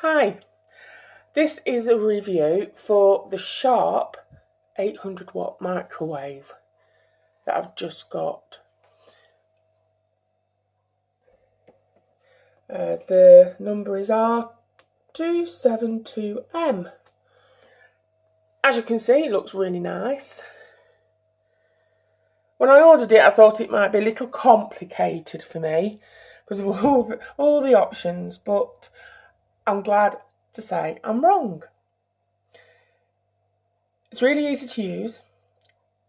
Hi, this is a review for the Sharp 800 watt microwave that I've just got. The number is R272WM. As you can see, it looks really nice. When I ordered it, I thought it might be a little complicated for me because of all the options, but I'm glad to say I'm wrong. It's really easy to use,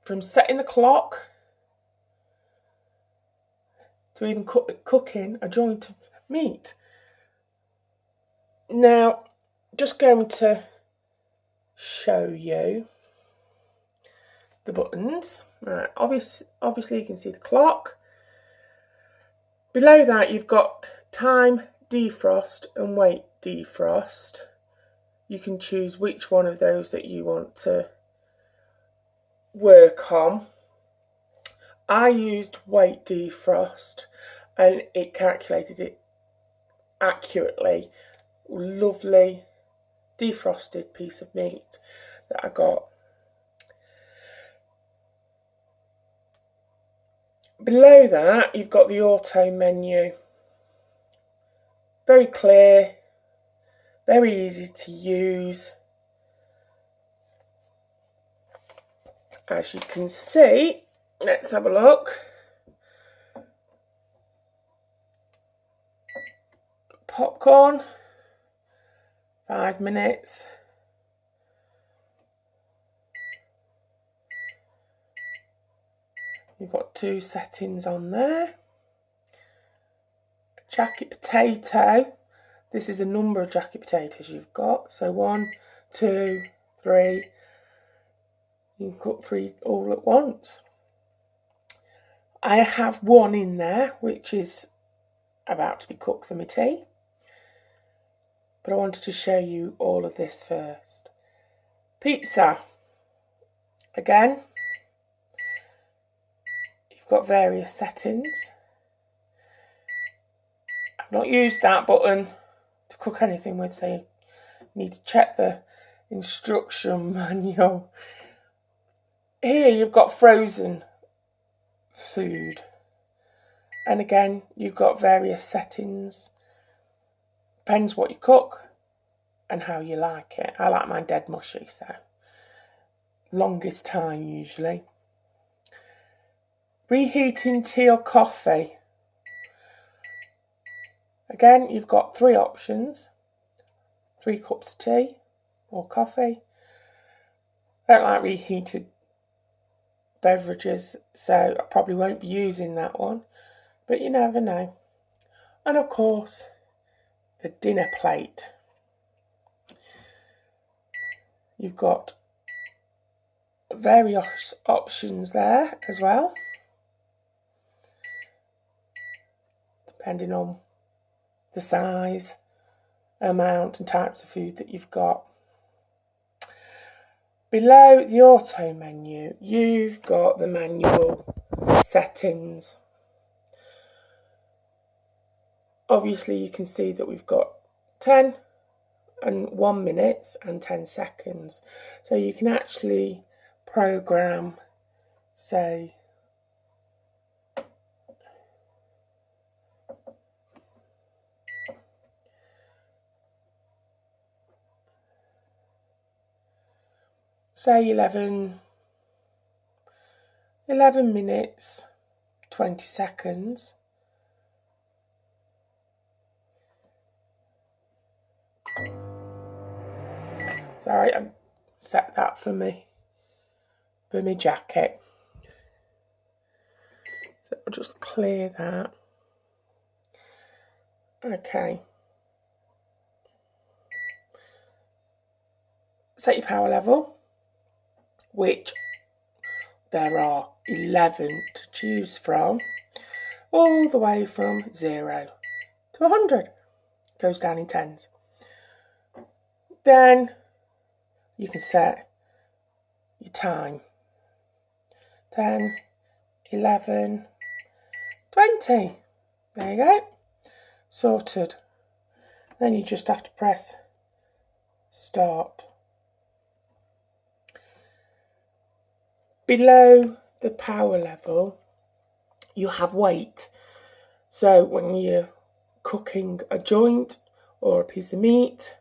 from setting the clock to even cooking a joint of meat. Now, just going to show you the buttons. Right, obviously you can see the clock. Below that you've got time defrost and wait defrost. You can choose which one of those that you want to work on. I used wait defrost and it calculated it accurately. Lovely defrosted piece of meat that I got. Below that you've got the auto menu. Very clear, very easy to use. As you can see, let's have a look. Popcorn, 5 minutes. You've got 2 settings on there. Jacket potato. This is the number of jacket potatoes you've got. So 1, 2, 3. You can cook 3 all at once. I have 1 in there, which is about to be cooked for my tea. But I wanted to show you all of this first. Pizza. Again, you've got various settings. I've not used that button to cook anything with, so you need to check the instruction manual. Here you've got frozen food. And again, you've got various settings. Depends what you cook and how you like it. I like mine dead mushy, so longest time usually. Reheating tea or coffee. Again, you've got 3 options. 3 cups of tea or coffee. I don't like reheated beverages, so I probably won't be using that one, but you never know. And of course, the dinner plate. You've got various options there as well, depending on the size, amount and types of food that you've got. Below the auto menu, you've got the manual settings. Obviously you can see that we've got 10 and 1 minute and 10 seconds. So you can actually program, say, say 11 minutes, 20 seconds. Sorry, I set that for my jacket. So I'll just clear that. Okay. Set your power level, which there are 11 to choose from, all the way from 0 to 100. Goes down in tens. Then you can set your time. 10, 11, 20. There you go. Sorted. Then you just have to press start. Below the power level, you have weight. So when you're cooking a joint or a piece of meat,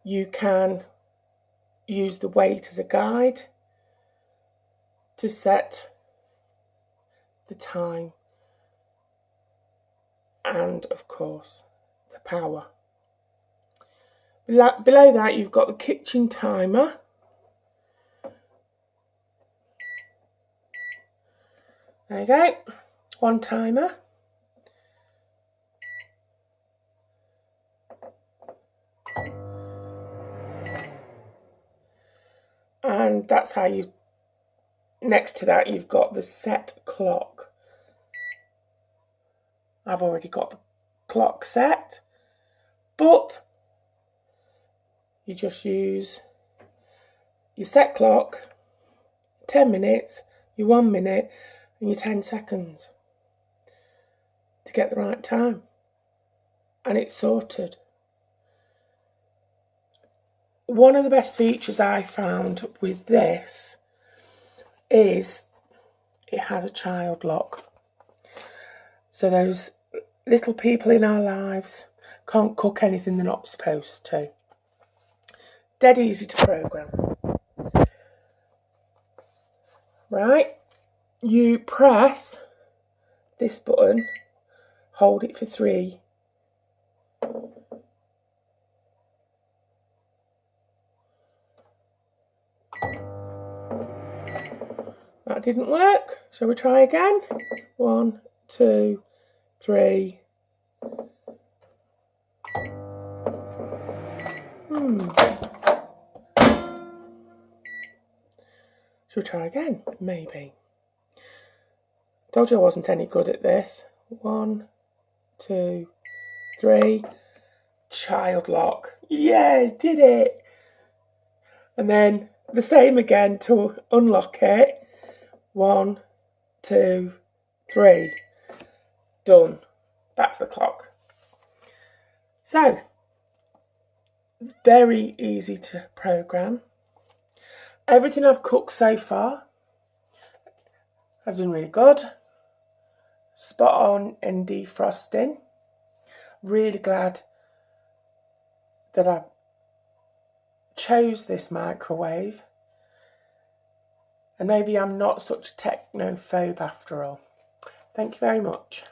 you can use the weight as a guide to set the time and, of course, the power. Below that, you've got the kitchen timer. There you go, one timer. And that's how you, next to that, you've got the set clock. I've already got the clock set, but you just use your set clock, 10 minutes, your 1 minute, and your 10 seconds to get the right time. And it's sorted. One of the best features I found with this is it has a child lock. So those little people in our lives can't cook anything they're not supposed to. Dead easy to program. Right, you press this button, hold it for 3. That didn't work. Shall we try again? 1, 2, 3. Shall we try again? Maybe. Told you I wasn't any good at this. 1, 2, 3. Child lock. Yeah, did it. And then the same again to unlock it. 1, 2, 3. Done. Back to the clock. So, very easy to program. Everything I've cooked so far has been really good. Spot on in defrosting. Really glad that I chose this microwave. And maybe I'm not such a technophobe after all. Thank you very much.